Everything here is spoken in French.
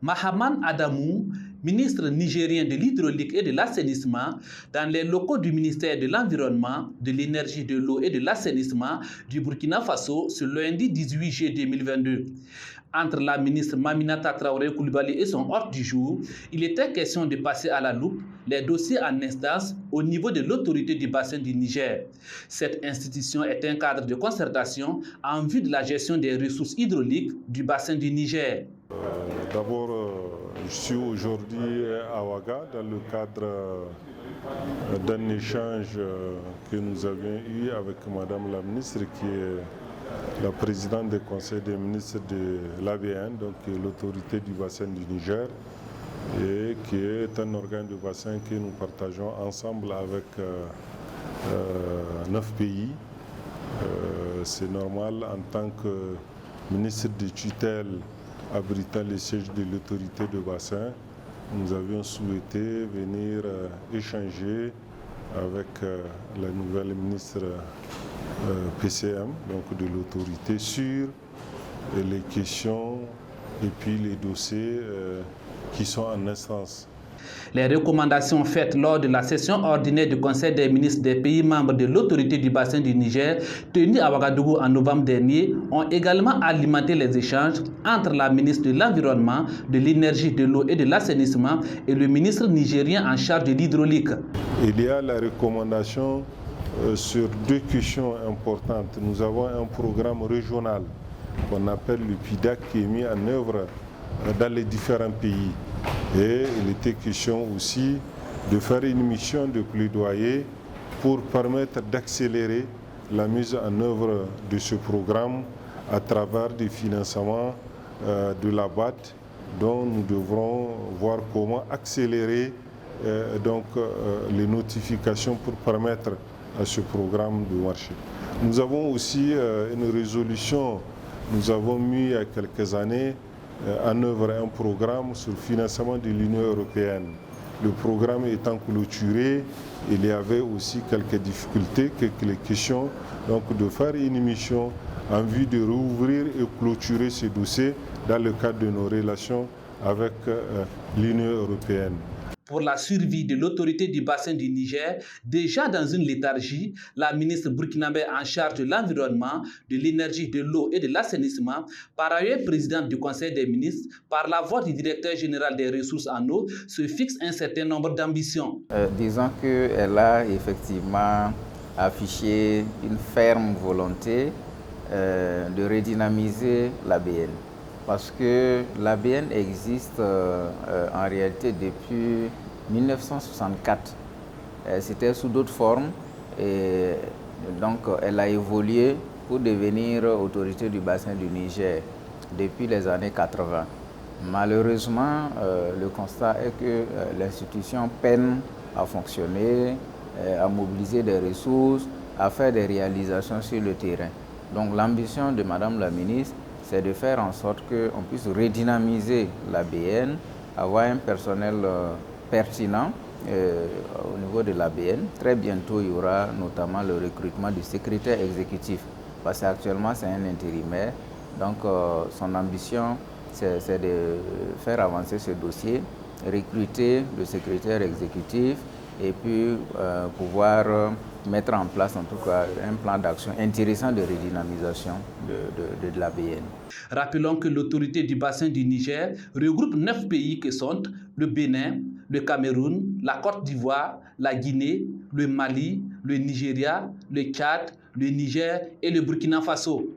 Mahaman Adamou, ministre nigérien de l'hydraulique et de l'assainissement, dans les locaux du ministère de l'Environnement, de l'Énergie, de l'eau et de l'assainissement du Burkina Faso ce lundi 18 juillet 2022. Entre la ministre Maminata Traoré Coulibaly et son ordre du jour, il était question de passer à la loupe les dossiers en instance au niveau de l'autorité du bassin du Niger. Cette institution est un cadre de concertation en vue de la gestion des ressources hydrauliques du bassin du Niger. D'abord, je suis aujourd'hui à Ouaga dans le cadre d'un échange que nous avions eu avec Madame la ministre qui est la présidente du Conseil des ministres de l'ABN, donc l'autorité du bassin du Niger, et qui est un organe du bassin que nous partageons ensemble avec 9 pays. C'est normal en tant que ministre de tutelle abritant les sièges de l'autorité de bassin, nous avions souhaité venir échanger avec la nouvelle ministre PCM, donc de l'autorité, sur les questions et puis les dossiers qui sont en instance. Les recommandations faites lors de la session ordinaire du Conseil des ministres des pays membres de l'autorité du bassin du Niger, tenue à Ouagadougou en novembre dernier, ont également alimenté les échanges entre la ministre de l'Environnement, de l'Énergie, de l'eau et de l'assainissement et le ministre nigérien en charge de l'hydraulique. Il y a la recommandation sur 2 questions importantes. Nous avons un programme régional qu'on appelle le PIDAC qui est mis en œuvre dans les différents pays. Et il était question aussi de faire une mission de plaidoyer pour permettre d'accélérer la mise en œuvre de ce programme à travers des financements de la BAD dont nous devrons voir comment accélérer les notifications pour permettre à ce programme de marcher. Nous avons aussi une résolution, nous avons mis il y a quelques années en œuvre un programme sur le financement de l'Union européenne. Le programme étant clôturé, il y avait aussi quelques difficultés, quelques questions, donc de faire une mission en vue de rouvrir et clôturer ces dossiers dans le cadre de nos relations avec l'Union européenne. Pour la survie de l'autorité du bassin du Niger, déjà dans une léthargie, la ministre burkinabé en charge de l'environnement, de l'énergie, de l'eau et de l'assainissement, par ailleurs présidente du Conseil des ministres, par la voix du directeur général des ressources en eau, se fixe un certain nombre d'ambitions. Disons qu'elle a effectivement affiché une ferme volonté de redynamiser l'ABN. Parce que l'ABN existe en réalité depuis 1964. C'était sous d'autres formes et donc elle a évolué pour devenir autorité du bassin du Niger depuis les années 80. Malheureusement, le constat est que l'institution peine à fonctionner, à mobiliser des ressources, à faire des réalisations sur le terrain. Donc l'ambition de Madame la ministre, c'est de faire en sorte qu'on puisse redynamiser l'ABN, avoir un personnel pertinent au niveau de l'ABN. Très bientôt, il y aura notamment le recrutement du secrétaire exécutif, parce qu'actuellement, c'est un intérimaire. Donc, son ambition, c'est de faire avancer ce dossier, recruter le secrétaire exécutif et puis pouvoir mettre en place en tout cas un plan d'action intéressant de redynamisation de l'ABN. Rappelons que l'autorité du bassin du Niger regroupe 9 pays que sont le Bénin, le Cameroun, la Côte d'Ivoire, la Guinée, le Mali, le Nigeria, le Tchad, le Niger et le Burkina Faso.